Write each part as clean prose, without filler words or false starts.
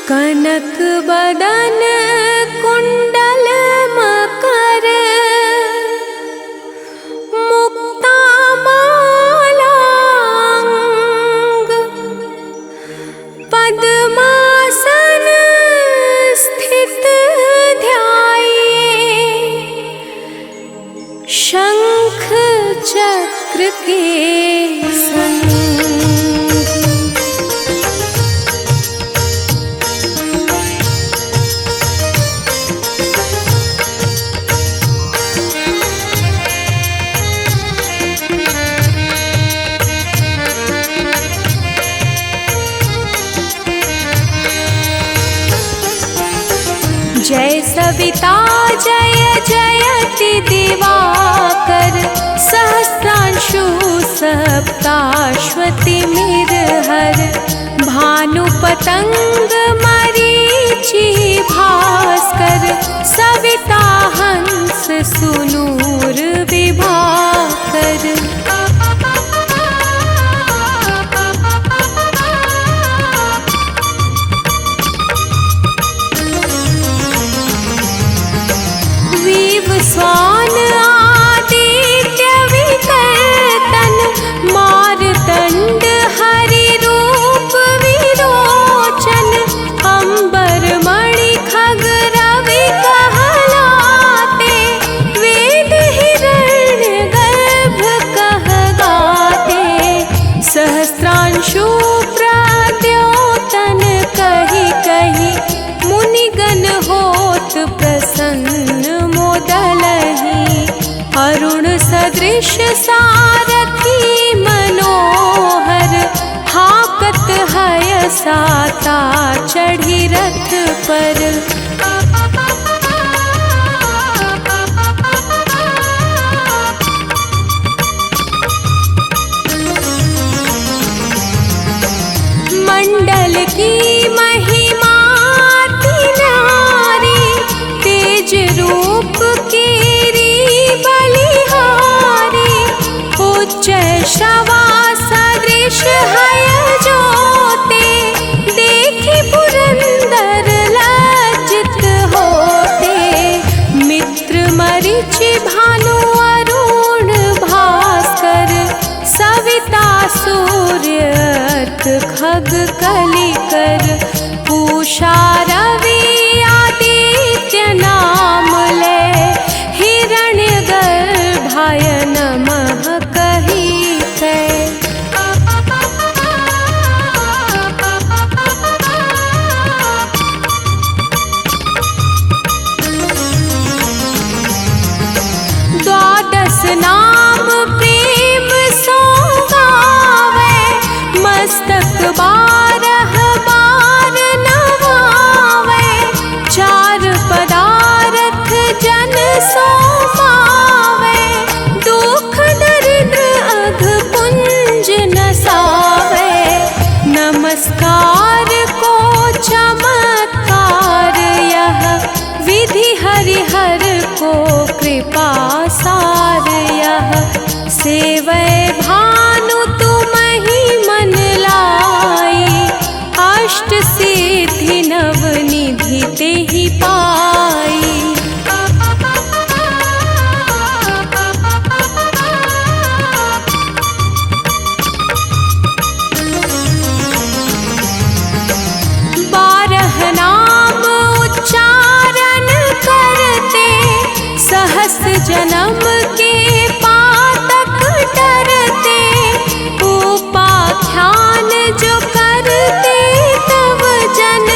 कनक बदन कुंडल मकर मुक्ता मालांग पद्मासन स्थित ध्याये शंख चक्र के संग। जय सविता जय जयति दिवाकर सहस्रांशु सप्ताश्वतिमिरहर भानु पतंग मरीचि भास्कर सविता हंस सुनूर विभाकर। स्वान आदित्य विकर्तन मारतंड हरि रूप विरोचन अंबर मणि खग रवि कहलाते वेद हिरण्य गर्भ कह गाते सहस्रांशु प्रद्योतन कहि कहि मुनिगण होत प्रसन्न मोदलहि अरुण सदृश सारथी मनोहर हाकत हय साता चढ़ी रथ पर। मंडल की महिमा तिनारी तेज रूप केरी बलिहारी उच्च श्रवा सदृश हय जोते देखि पुरंदर लज्जित होते मित्र मरीचि भानु अरुण भास्कर सविता सूर्य अर्क खग कलिकर पूषा रवि आदित्य नाम ले हिरण्य गर्भाय नमः कहि कै। द्वादश नाम प्रेम सो गावे मस्तक बारह बार नवावे चार पदारथ जन सो पावे दुख दरिद्र अघ पुंज नसावे नमस्कार को चमत्कार यह विधि हरिहर को कृपा सार यह सेवै भानु तुमहि मन लाई अष्ट सिद्धि नव निधि तेहि पाई। बारह नाम उच्चारण करते सहस्र जन्म के पातक डरते उपाख्यान जो करते तव जन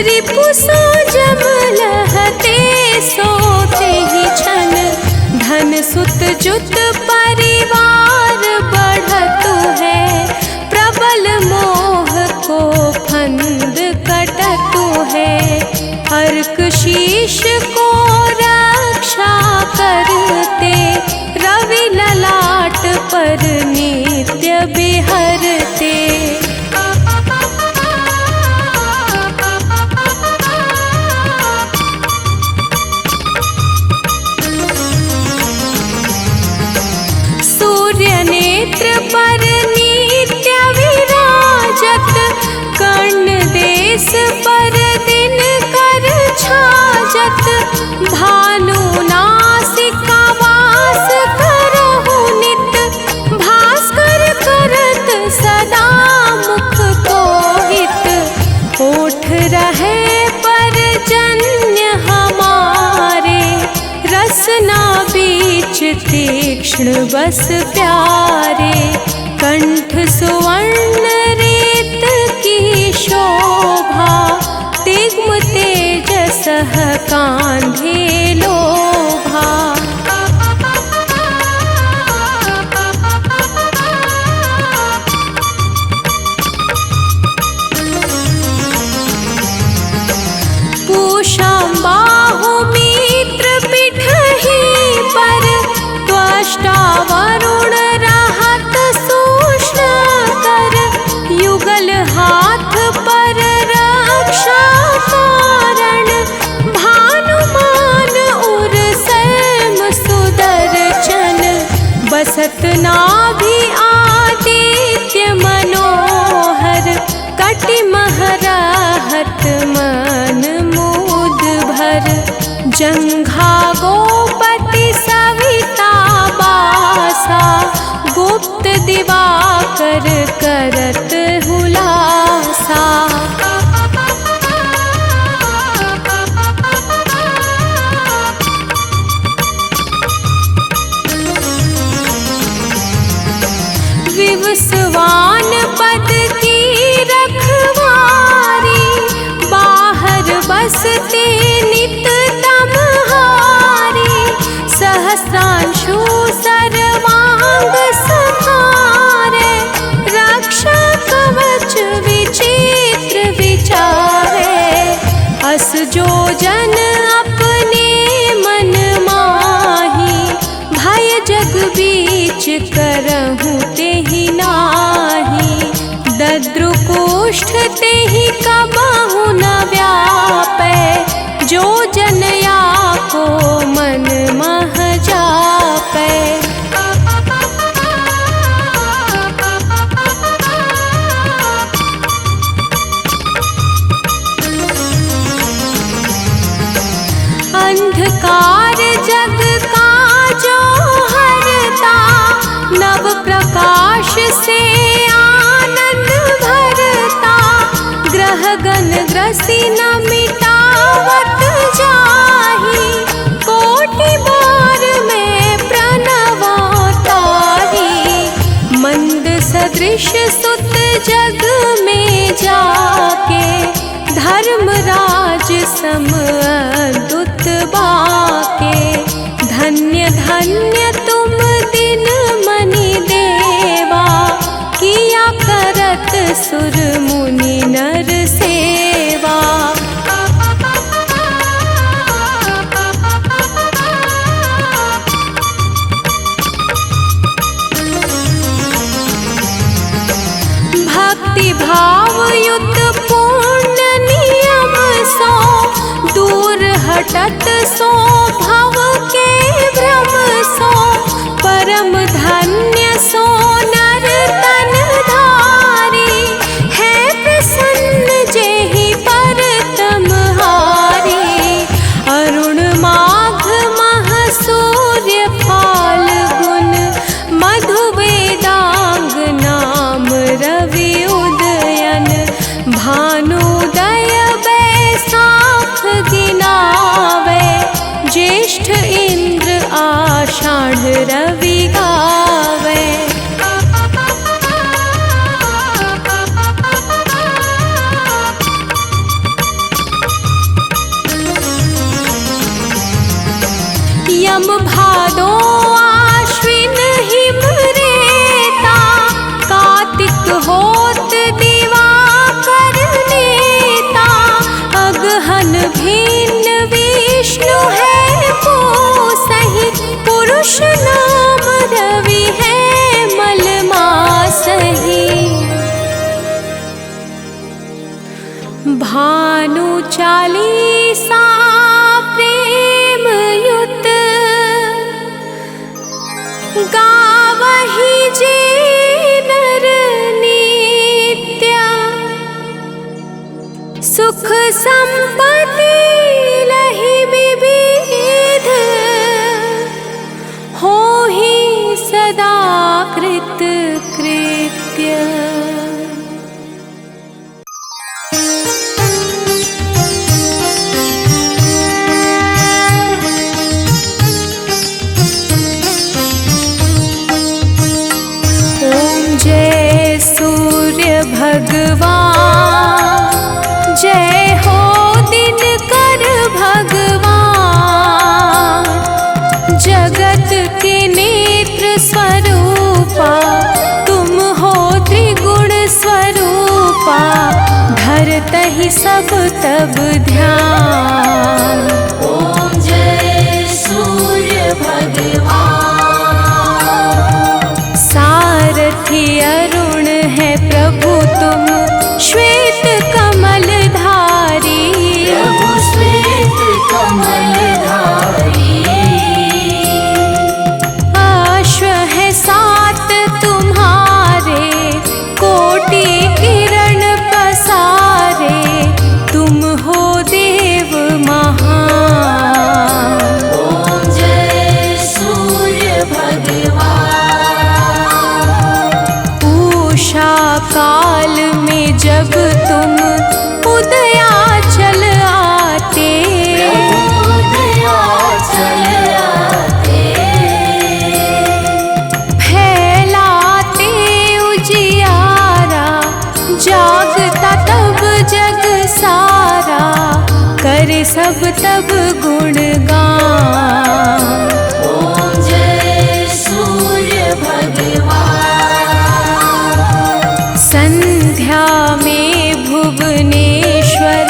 रिपु सो जम लहते सोते ही छन धन सुत जुत परिवार बढ़तु है प्रबल मोह को फंद कटतु है अर्क शीश को रक्षा करते रवि ललाट पर नित्य बिहरते। सूर्य नेत्र पर नित्य विराजत कर्ण देश पर रहे परजन्य हमारे, रसना बीच तीक्ष्ण बस प्यारे। कंठ सुवर्ण रेत की शोभा, तिग्म तेजसः कांधे लोभा। पूषां बाहुमित्र पिठहि पर, त्वष्टा वरुण रहत सूक्ष्म कर। युगल हाथ पर रक्षा कारण, भानुमान उर सैम सुदर्शन। बसत नाभि आदित्य मनोहर, कटिमह रहत मन मुद भर। जंघा गोपति सविता बासा, गुप्त दिवाकर करत हुलासा। विवस्वान पद की रखवारी, बाहर बसते नित तमहारी। सहस्रांशु सर्वांग संहारे, रक्षा कवच विचित्र विचारे। अस जो जन अपने मन माही, भय जग बीच करहूँ तेहि नाही। दद्रुकुष्ठ तेहि कबहु न व्यापै, जो जनया को मन मह जापै। अंधकार जग का जो हरता, नव प्रकाश से आनंद भरता। ग्रह गण ग्रसी न मिटावत जाहि, कोटि बार में प्रणवताहि। मंद सदृश सुत जग में जाके, धर्मराज सम अद्भुत बाके। धन्य धन्य तुम दिन मनि देवा, किया करत सुर मुनि नर सेवा। भक्ति भाव युत पुण्य नियम सो, दूर हटत सो भव के भ्रम सो। परम धन्य सो नर तन धारी, है प्रसन्न जेहि पर तमहारी। अरुण माघ मह सूर्य फाल्गुन, मधु वेदांग नाम रवि उदयन। भानुदय बैसाख गिनावे, ज्येष्ठ इंद्र आषाढ़ रवि गावे। यम भादो आश्विन हिम रेता, कार्तिक होत दिवाकर नेता। अगहन भिन्न विष्णु है पोसहि, पुरुष नाम रवि है मलमासहि। भानु चालीसा प्रेम युत, गावहि जे नर नित्य। सुख संपत्ति लहि विविध, होहि सदा कृत कृत्य। स्वरूपा, तुम हो त्रिगुण स्वरूपा, धरतहि सब तब ध्यान। ओम जय सूर्य भगवान। सारथी अरुण है प्रभु तुम, श्वेत कमल धारी, प्रभु श्वेत कमल धारी। अश्व है सात तुम्हारे, कोटि किरण पसारे, तुम हो देव महान। ओम जय सूर्य भगवान। उषा काल में जब तुम उदयाचल आते, उदयाचल आते। फैलाते उजियारा, जागता तब जग सारा, करे सब तब गुणगान। ओम जय सूर्य भगवान। संध्या में भुवनेश्वर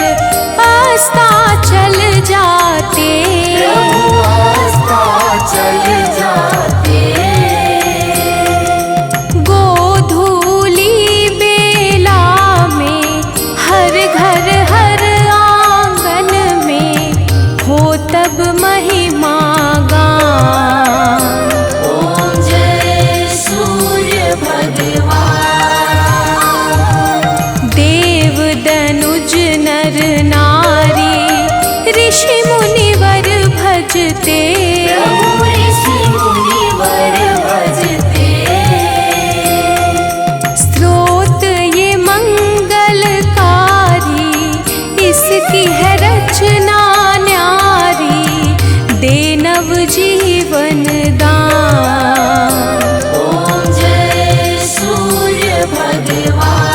अस्ताचल जाते, अस्ताचल जाते। गोधूली बेला में हर घर हर आंगन में हो तब महिमा गान। ओम जय सूर्य भगवान। देव दनुज नर नारी, ऋषि मुनिवर भजते, प्रभु ऋषि मुनिवर भजते। स्तोत्र ये मंगलकारी, इसकी है रचना न्यारी, दे नव जीवन दान। ओम जय सूर्य भगवान।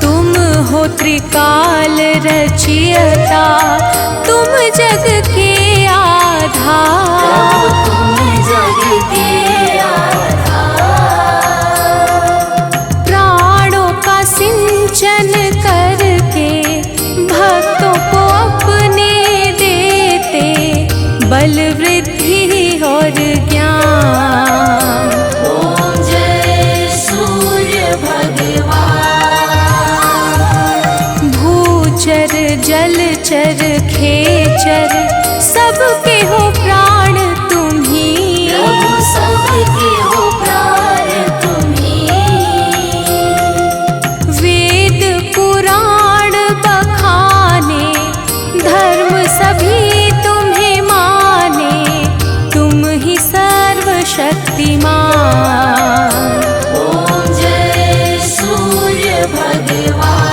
तुम हो त्रिकाल रचियता, तुम जग के आधार, तुम जग के आधार। प्राणों का सिंचन करके भक्तों को अपने देते, बल वृद्धि और ज्ञान। ओम जय सूर्य भगवान। भूचर जलचर खेचर, सबके हो प्राण तुम्ही, प्रभु सबके हो प्राण तुम्ही। वेद पुराण बखाने, धर्म सभी तुम्हें माने, तुम ही सर्वशक्तिमान। ओम जय सूर्य भगवान।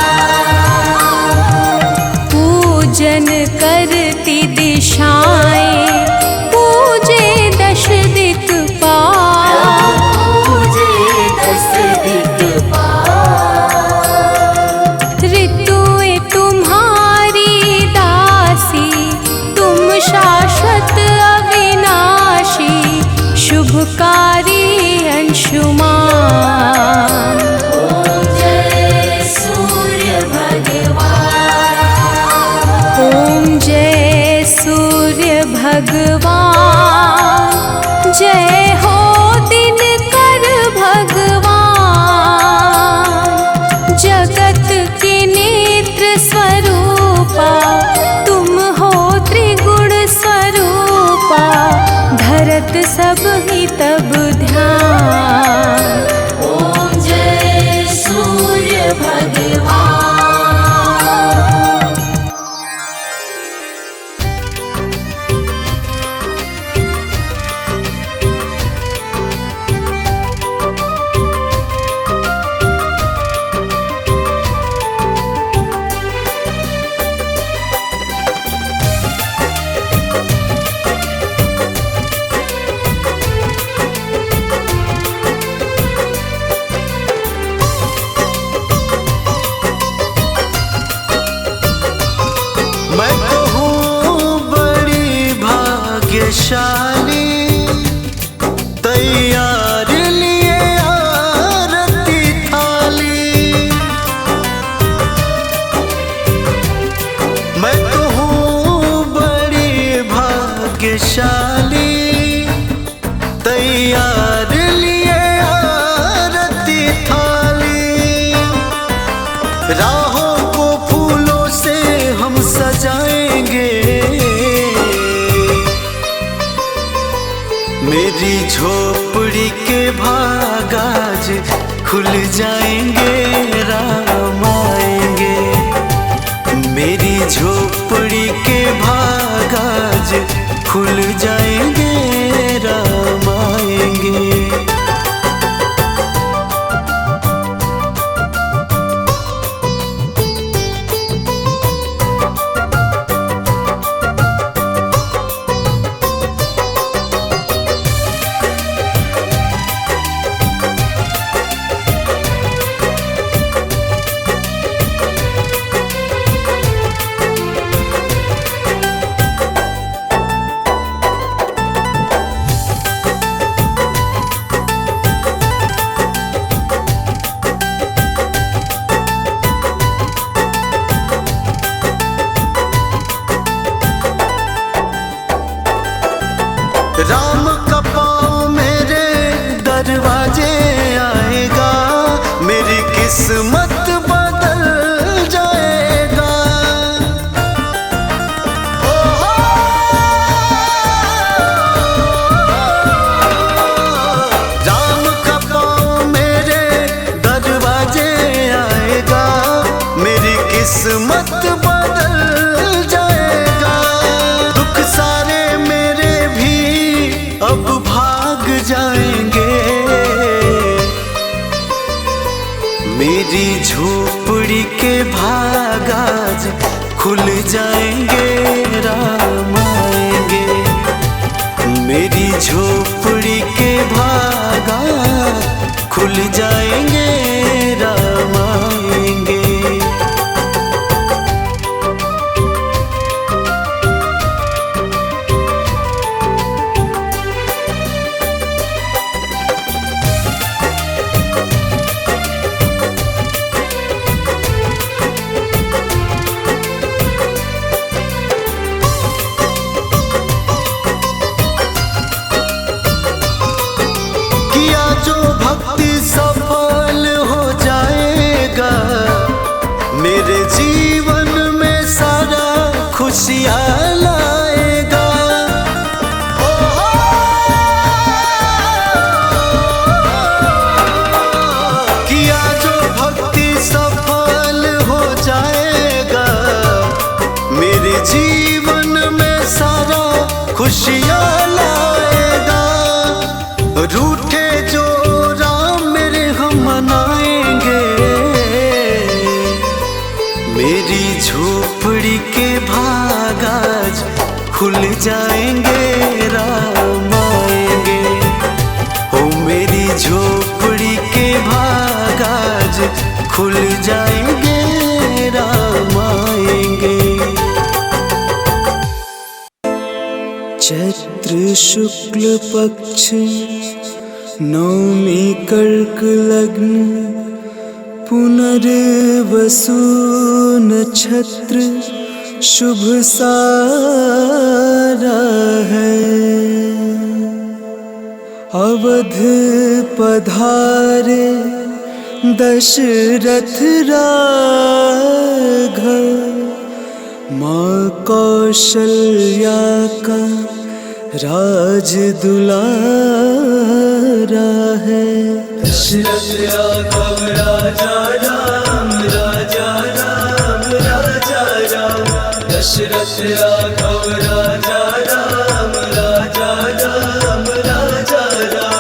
पूजन करती दिशाएं, पूजे दश दिक्पाल, पूजे दस दिक्पाल। ऋतुएं तुम्हारी दासी, तुम शाश्वत अविनाशी, शुभकारी अंशुमान। ओम जय सूर्य भगवान। ओम भाग्यशाली, तैयार लिए आरती थाली। राहों को फूलों से हम सजाएंगे, मेरी झोपड़ी के भाग आज खुल जाएंगे, राम आएंगे। मेरी झोपड़ी के भाग आज खुल जाएंगे, राम आएंगे। राम का पाँव मेरे दरवाजे आएगा, मेरी किस्मत बदल जाएगा। राम का पाँव मेरे दरवाजे आएगा, मेरी किस्मत बदल जाएगा। दुख सारे मेरे भी अब भाग जाएंगे, मेरी झोपड़ी के भाग आज खुल जाएंगे, राम आएंगे। मेरी झोपड़ी के भाग आज खुल जाएंगे, राम आएंगे। जो भक्ति सफल हो जाएगा, मेरे जीवन में सारा खुशियाँ लाएगा। किया जो भक्ति सफल हो जाएगा, मेरे जीवन में सारा खुशियाँ लाएगा। रूठे जो राम मेरे हम मनाएंगे, मेरी झोपड़ी के भाग आज खुल जाएंगे, राम आएंगे। हो मेरी झोपड़ी के भाग आज खुल जाएंगे, राम आएंगे। चैत्र शुक्ल पक्ष नवमी कर्क लग्न, पुनर्वसु नक्षत्र शुभ सारा है। अवध पधारे दशरथ राघव, माँ कौशल्या का राज दुलारा है। दशरथ राघव राजा राम, राजा राम, राजा राम। दशरथ राघव राजा राम, राजा राम, राजा राम।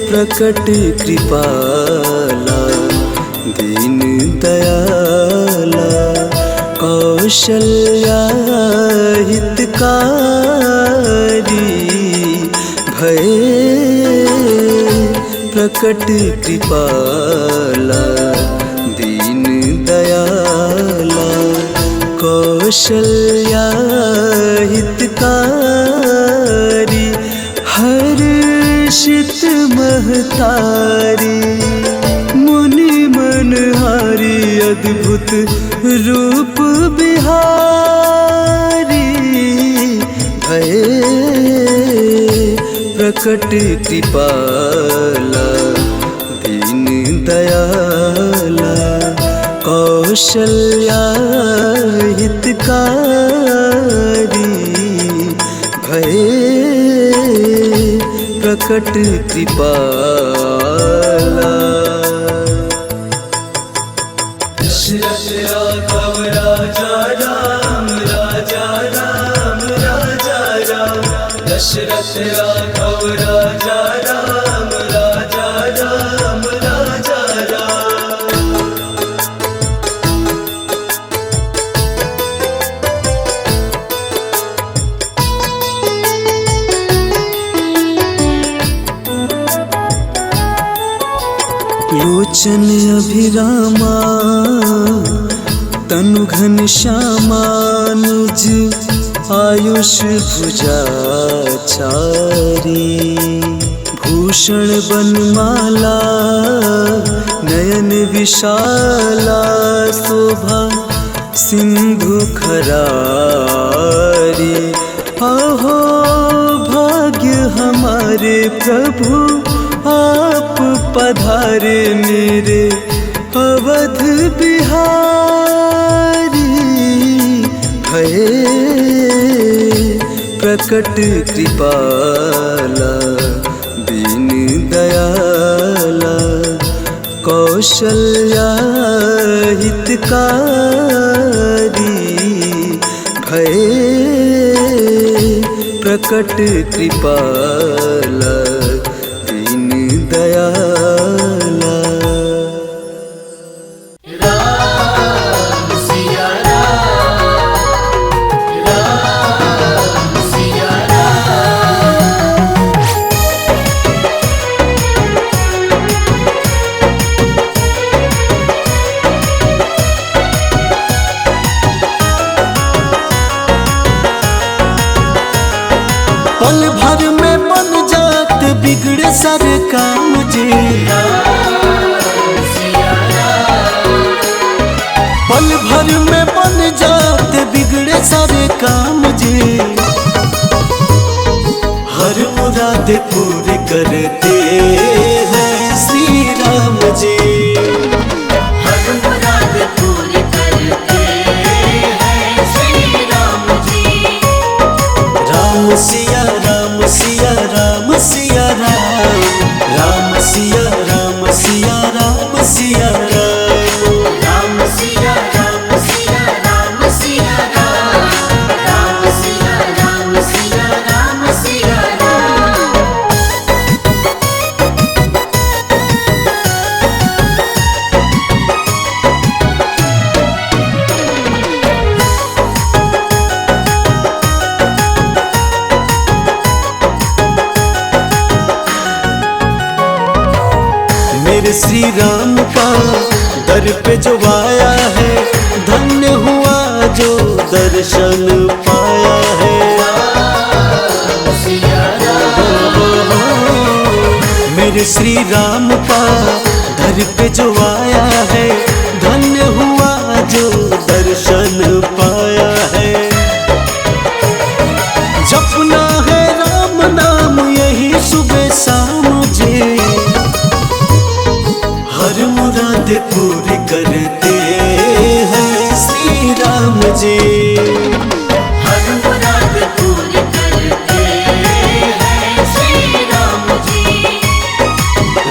प्रकट कृपाला दीन दयाला, कौशल्या हितकारी भय। प्रकट कृपाला दीन दयाला, कौशल्या तारी मुनि मनहारी अद्भुत रूप बिहारी भये प्रकट कृपाला दीन दयाला कौशल्या हितकारी भये प्रकट कृपाला। दशरथ राघव राजा राम राजा राम राजा राम दशरथ राघव राजा राम राजा राम राजा राम। लोचन अभिरामा तनु घन श्यामा निज आयुष भुजाचारी भूषण बनमाला नयन विशाला शोभा सिंधु खरारी अहो भाग्य हमारे प्रभु आप पधारे मेरे अवध बिहारी भये प्रकट कृपाला दीन दयाला कौशल्या हितकारी भये प्रकट कृपाला दीन दयाला। राम सिया राम सिया पल भर में बन जात बिगड़े सर काम जे पल भर में बन जात बिगड़े सारे काम जे हर मुराद पूरी करते हैं श्री राम जी हर मुराद पूरी करते हैं श्री राम जी। राम सिया राम सिया राम सिया राम राम सिया राम सिया राम सिया राम राम सिया राम सिया राम सिया राम राम सिया राम सिया राम सिया राम। मेरे श्री राम का दर पे जो आया है धन्य हुआ जो दर्शन पाया है। मेरे श्री राम का दर पे जो आया है धन्य हुआ जो दर्शन पाया है। जपना है राम नाम यही सुबह शाम जे हर मुराद पूरी करते हैं श्री राम जी हर मुराद पूरी करते हैं श्री राम जी।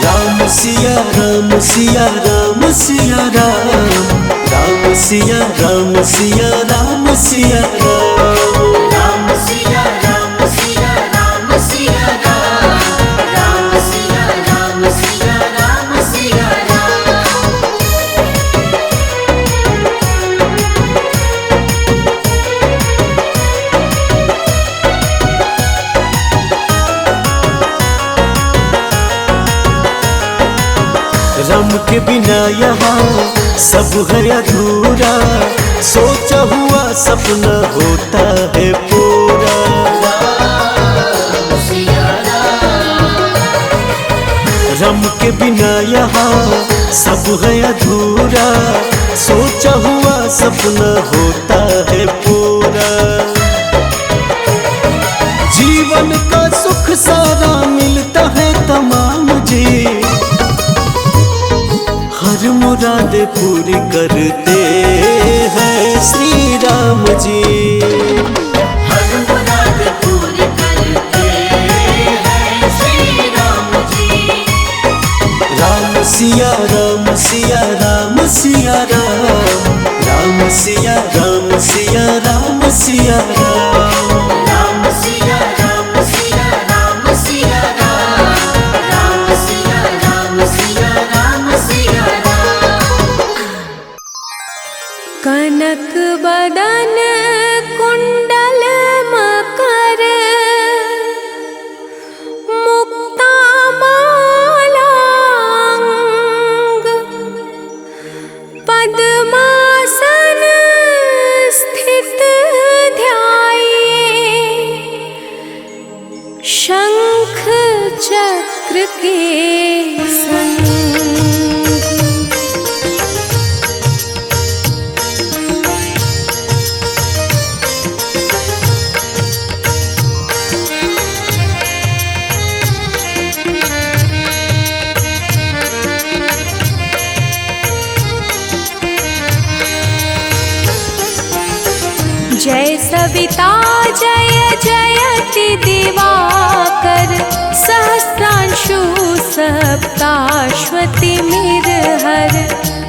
राम सिया राम सिया राम सिया राम राम सिया राम सिया राम सिया राम राम सिया राम सिया राम सिया राम राम सिया राम सिया राम सिया राम। राम के बिना यहाँ सब है अधूरा सोचा हुआ सपना होता है पूरा। राम सब है अधूरा, सोचा हुआ सपना होता है पूरा। जीवन का सुख सारा मिलता है तमाम जी, हर मुराद पूरी करते हैं श्री राम जी। हर मुराद पूरी करते हैं श्री राम जी। राम सिया राम सिया राम सिया राम, राम सिया राम सिया राम सिया राम। राम सिया राम सिया राम सिया राम, राम सिया राम सिया राम सिया राम। कनक बदन कुंडल मकर, मुक्ता माला अंग, पद्मासन स्थित ध्याये, शंख चक्र के संग। जय सविता जय जयति दिवाकर, सहस्रांशु सप्ताश्वति मिरहर,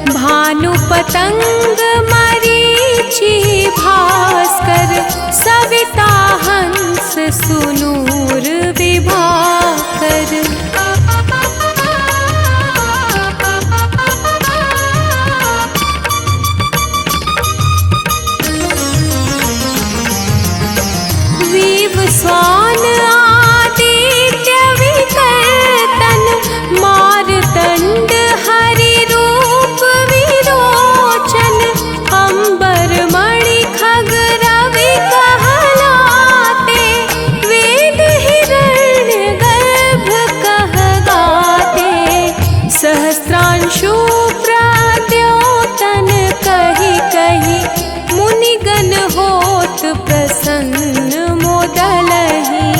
भानु पतंग मरीचि भास्कर, सविता हंस सुनूर विभाकर। स्वान आदित्य विकर्तन, मारतंड हरि रूप विरोचन, अंबर मणि खग रवि कहलाते, वेद हिरण्य गर्भ कह गाते, सहस्रांशु प्रद्योतन कहि कहि, मुनिगण होत प्रसन्न मोदलहि,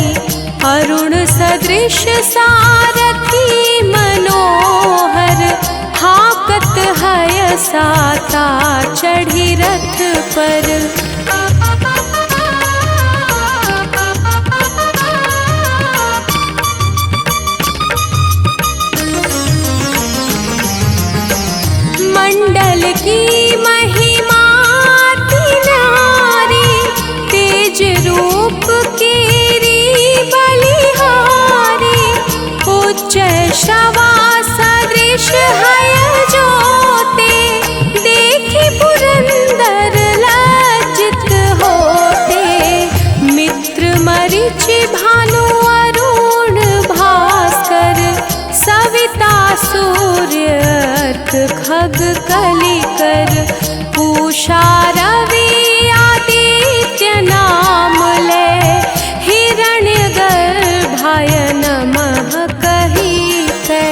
अरुण सदृश सारथी मनोहर, हाकत हय साता चढ़ी रथ पर। मंडल की महिमा तिनारी, तेज रूप केरी बलिहारी, उच्च श्रवा सदृश हय जोते, देखि पुरंदर लज्जित होते, मित्र मरीचि भानु अरुण भास्कर, सविता सूर्य खग कलिकर, पूषा रवि आदित्य नाम ले, हिरण्य गर्भाय नमः कहिते।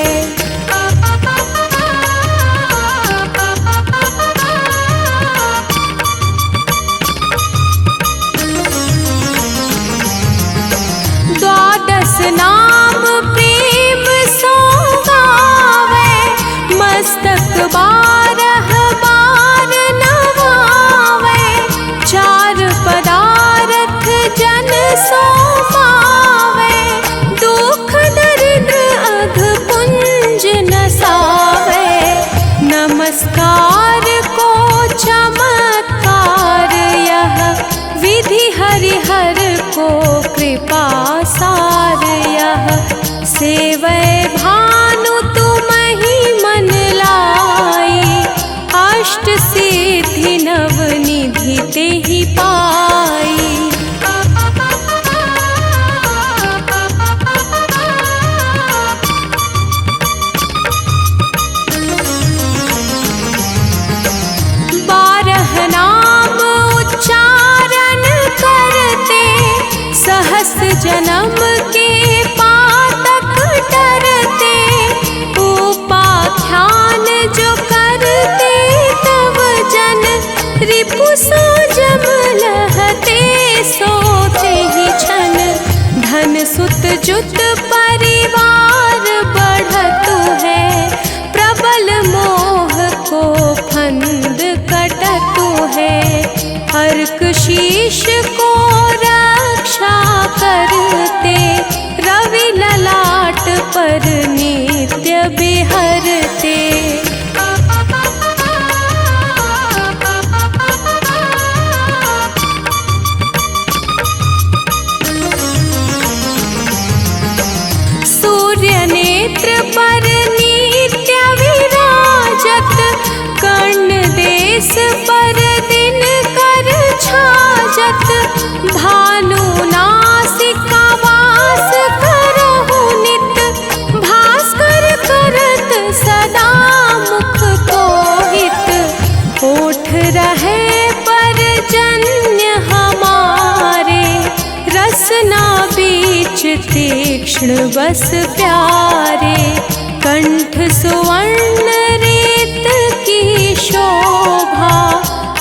द्वादश नाम प्रेम सो गावे, मस्तक बारह बार नवावे, चार पदारथ जन सो पावे, दुख दरिद्र अघ पुंज नसावे, नमस्कार को चमत्कार यह, विधि हरिहर को कृपा सार यह, सेवै भानु तुमहि मन लाई, अष्ट सिद्धि नव निधि तेहि पाई। बारह नाम उच्चारण करते, सहस्र जन्म के पातक टरते, तीक्ष्ण बस प्यारे, कंठ सुवर्ण रेत की शोभा,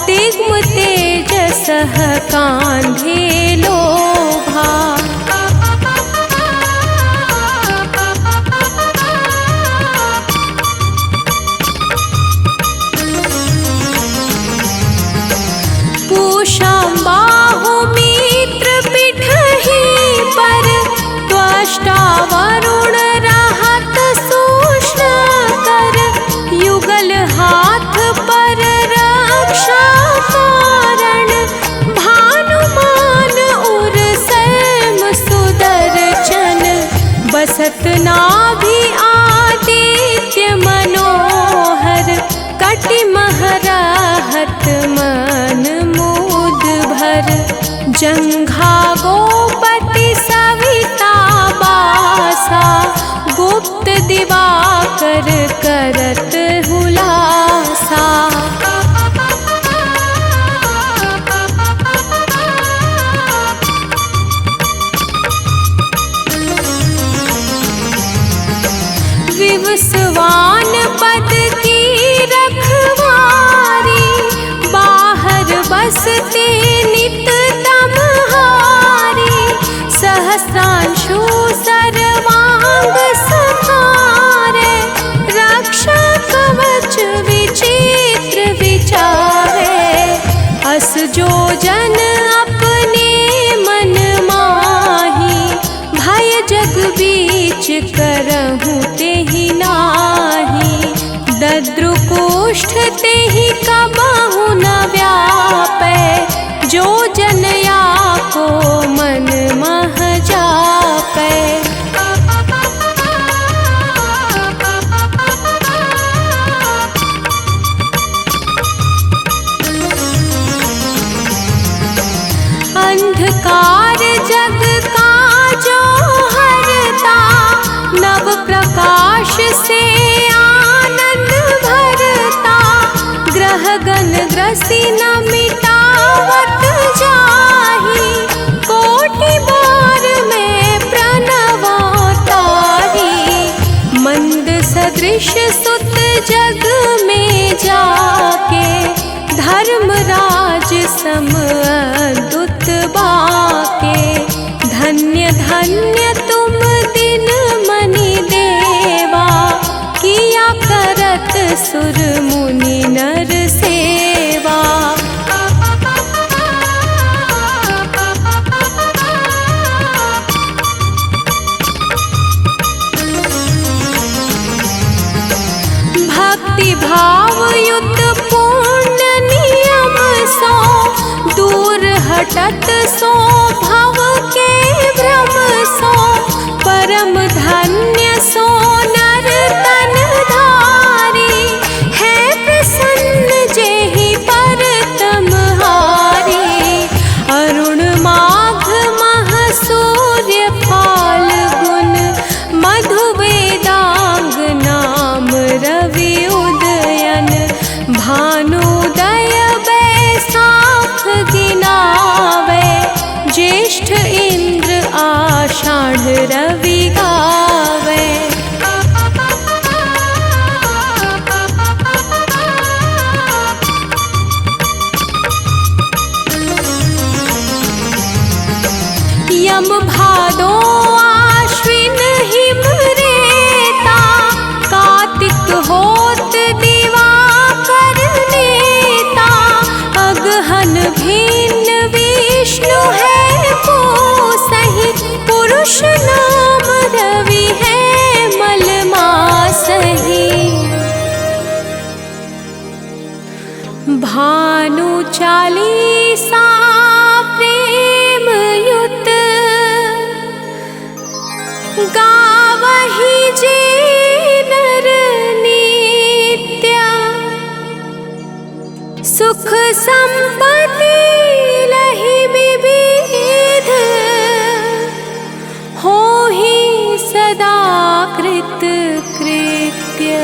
तिग्म तेजस कांधे लोभा। पूषां बाहुमित्र पिठहि पर, त्वष्टा वरुण रहत सूक्ष्म कर, युगल हाथ पर रक्षा कारण, भानुमान उर सैम सुदर्शन, बसत नाभि आदित्य मनोहर, कटि महरहत मन मुद भर, जंघा गोपति सविता बासा, गुप्त दिवाकर करत हुलासा। विवस्वान पद की रखवारी, बाहर बसते नित तमहारी, सहस्रांशु सर्वांग सहारे, रक्षा कवच विचित्र विचारे, अस जो जन अपने मन माही, भय जग बीच करहु तेहि नाही, दद्रुकुष्ठ तेहि कबहु न व्यापै, जो जन या को मन मह जापै। अंधकार जग का जो हरता, नव प्रकाश से आनंद भरता, ग्रह गण ग्रसी न मिटावत जाहि, कोटि बार में प्रणवतारी, मंद सदृश सुत जग में जाके, धर्मराज सम अद्भुत बाके, धन्य धन्य तुम दिन मनि देवा, किया करत सुर मुनि नर सेवा। भक्ति भाव युत पूर्ण नियम सो, दूर हटत सो भव के भ्रम सो, परम धन्य सो नर तन धारी, है प्रसन्न जेहि पर तमहारी, अरुण माघ मह सूर्य फाल्गुन, मधु वेदांग नाम रवि उदयन, भानुदय बैसाख गिनावे, ज्येष्ठ इंद्र आषाढ़ रवि गावे। यम भादो आश्विन हिम रेता, कार्तिक होत दिवाकर नेता, अगहन भिन्न विष्णु है को सही, पुरुष नाम रवि है मलमा सही, भानु चालीसा प्रेम युत, गावहि जे नर नित्य, सुख संपत्ति लहि विविध, होहि सदा कृत कृत्य।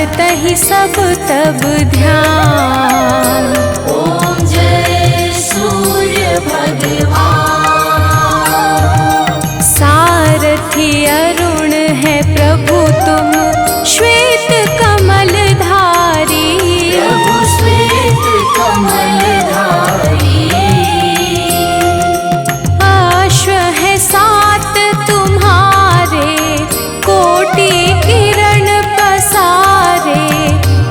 करतहि सब तब ध्यान। ओम जय सूर्य भगवान। सारथी अरुण है प्रभु तुम श्वेत कमल धारी। प्रभु श्वेत कमल धारी। अश्व है सात तुम्हारे कोटि किरण पसारे।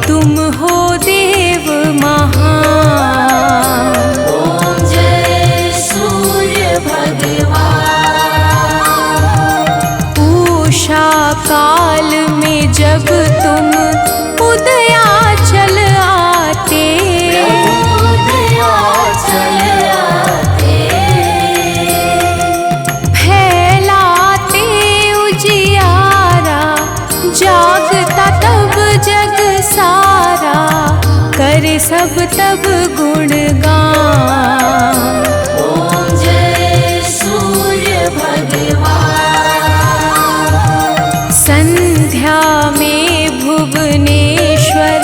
तुम हो देव महान। ओम जय सूर्य भगवान। उषा काल में जब तुम उदयाचल आते। उदयाचल आते। फैलाते उजियारा जागता तब जग सारा। करे सब तब गुणगान। ओम जय सूर्य भगवान। संध्या में भुवनेश्वर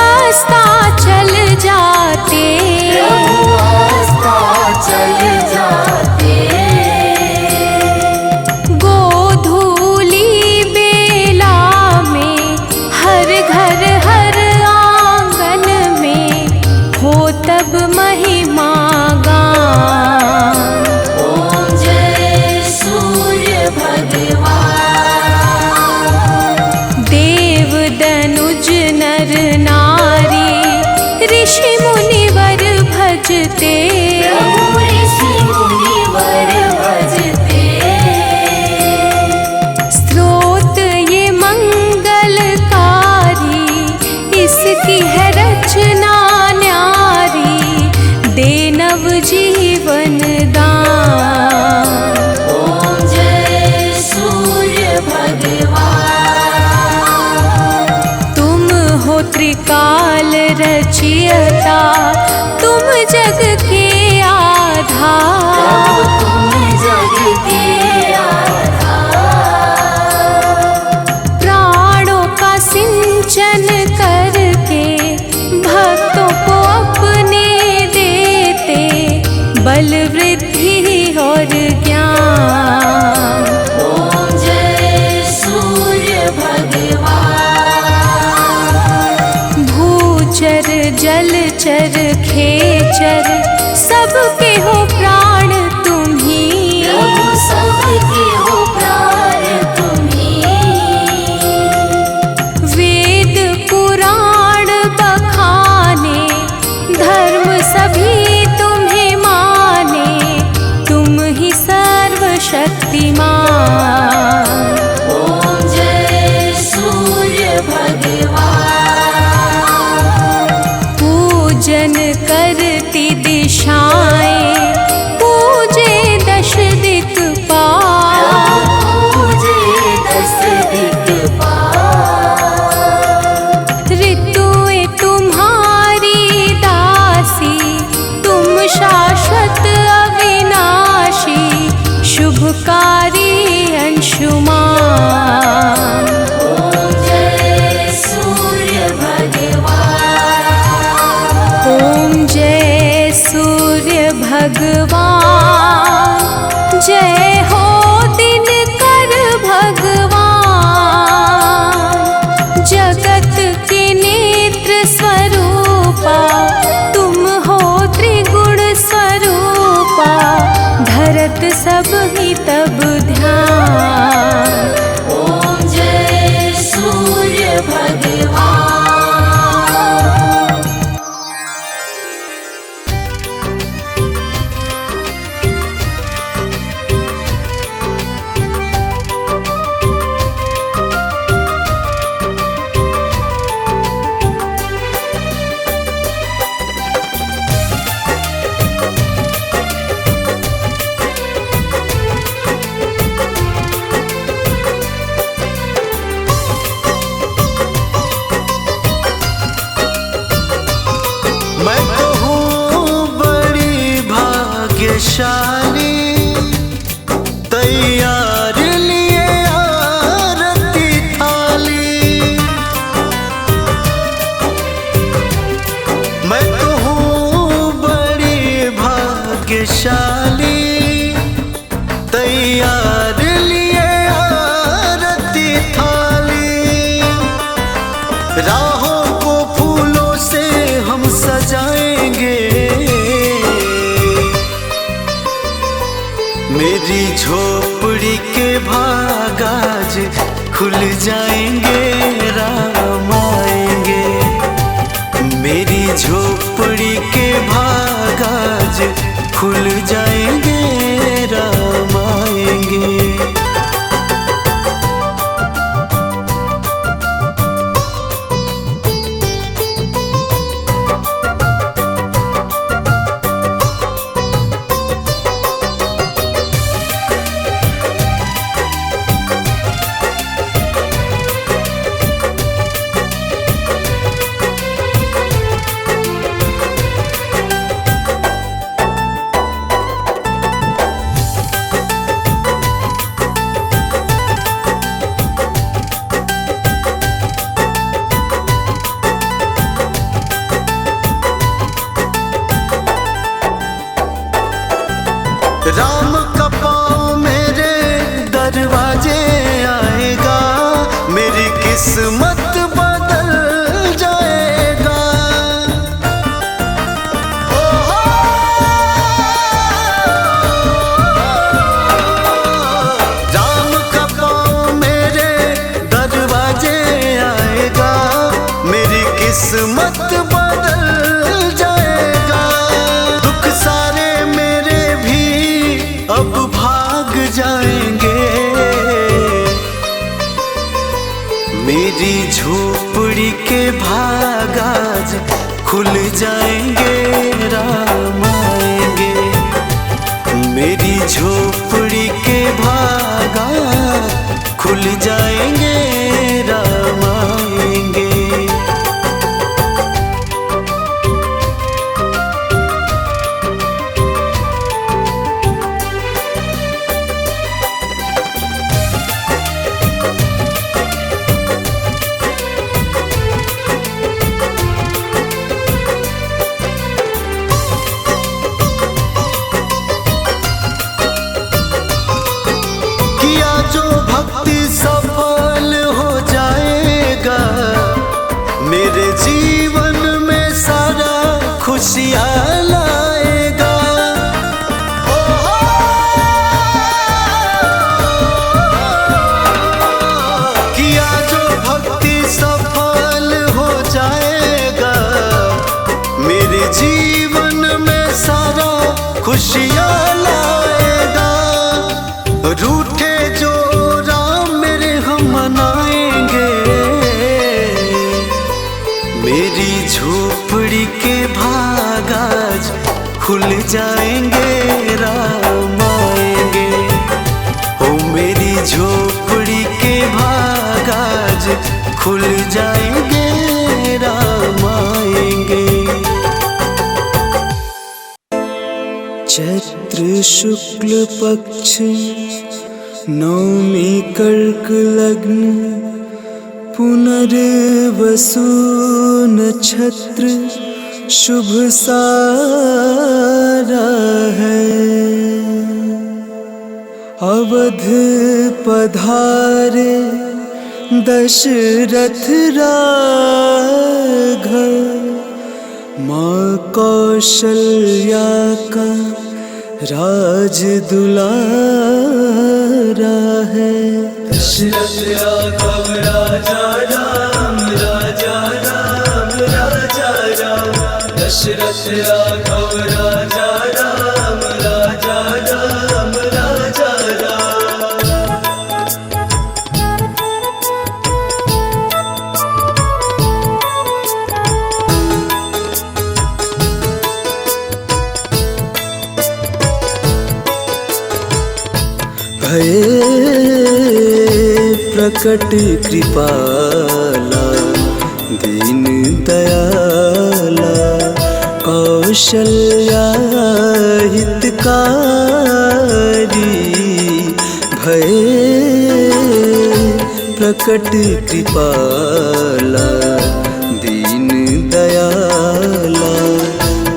अस्ताचल जाते। प्रभु अस्ताचल जाते। गोधूली बेला में हर घर हर आंगन में हो तब महिमा गान। ओम जय सूर्य भगवान। देव दनुज नर नारी ऋषि मुनिवर भजते। प्रभु ऋषि मुनिवर भजते। स्तोत्र ये मंगलकारी इसकी है रचना न्यारी। दे नव जीवन दान। ओम जय सूर्य भगवान। तुम हो त्रिकाल रचियता तुम जग के आधार। तुम जग के आधार। प्राणों का सिंचन करके भक्तों को अपने देते। बल वृद्धि और ज्ञान। ओम जय सूर्य भगवान। भूचर जलचर खेचर सबके हो प्राण तुम्ही। प्रभु सबके हो प्राण तुम्ही। वेद पुराण बखाने धर्म सभी तुम्हें माने। तुम ही सर्वशक्तिमान। ओम जय सूर्य भगवान। पूजन करती दिशाएं पूजे दश दिक्पाल। पूजे दस दिक्पाल। ऋतुएं तुम्हारी दासी तुम शाश्वत अविनाशी। शुभकारी अंशुमान। ओम जय सूर्य भगवान। ओम जय सूर्य भगवान। जय हो दिनकर भगवान। जगत के नेत्र स्वरूपा तुम हो त्रिगुण स्वरूपा। धरत सब ही तब ध्यान। ओम जय सूर्य भगवान। राहों को फूलों से हम सजाएंगे, मेरी झोपड़ी के भाग आज खुल जाएंगे, राम आएंगे। मेरी झोपड़ी के भाग आज खुल जाएंगे, राम आएंगे। राम का पाँव मेरे दरवाजे आएगा, मेरी किस्मत बदल जाएगा। राम का पाँव मेरे दरवाजे आएगा, मेरी किस्मत बदल जाएगा। दुख सारे मेरे अब भाग जाएंगे, मेरी झोपड़ी के भाग आज खुल जाएंगे, राम आएंगे। मेरी झोपड़ी के भाग आज खुल जाएंगे, राम आएंगे। जो भक्ति सफल हो जाएगा, मेरे जीवन में सारा खुशियाँ लाएगा। किया जो भक्ति सफल हो जाएगा, मेरे जीवन में सारा खुशियाँ लाएगा। रूठे जो राम मेरे हम मनाएंगे, मेरी झोपड़ी के भाग आज खुल जाएंगे, राम आएंगे। ओ मेरी झोपड़ी के भाग आज खुल जाएंगे, राम आएंगे। चैत्र शुक्ल पक्ष नवमी कर्क लग्न, पुनर्वसु नक्षत्र शुभ सारा है। अवध पधारे दशरथ राघव, माँ कौशल्या का राज दुलारा है। दशरथ राघव राजा राम, राजा राम, राजा राम। दशरथ राघव राजा राम, राजा राम, राजा राम। प्रकट कृपाला दीन दयाला, कौशल्या हितकारी भय। प्रकट कृपाला दीन दयाला,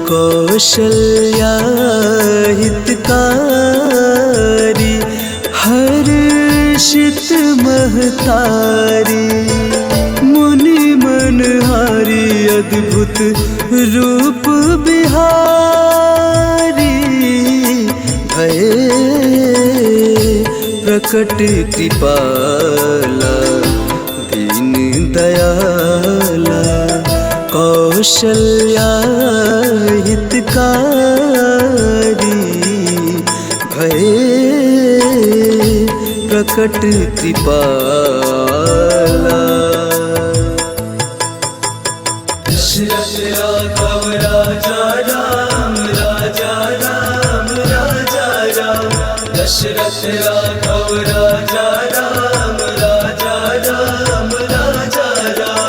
कौशल्या हितकारी हर्षित महतारी। मुनि मन अद्भुत रूप बिहारी भये प्रकट कृपाला दीन दयाला कौशल्या हितकारी भये प्रकट कृपाला। दशरथ राघव राजा राम राजा राम राजा राम दशरथ राघव राजा राम राजा राम राजा राम।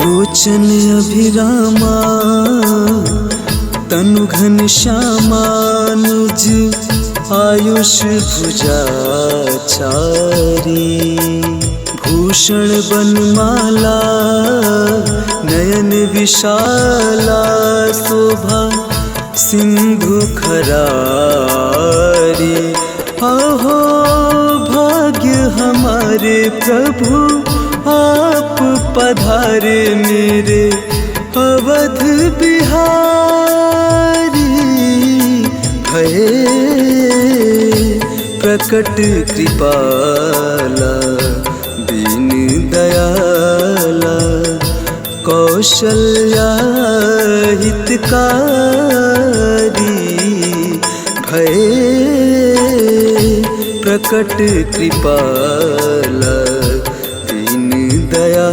लोचन अभिरामा तनु घनश्यामा निज आयुष भुजाचारी भूषण बनमाला नयन विशाला शोभा सिंधु खरारी। अहो भाग्य हमारे प्रभु आप पधारे मेरे अवध बिहारी भये प्रकट कृपाला दीन दयाला कौशल्या हितकारी भये प्रकट कृपाला दीन दया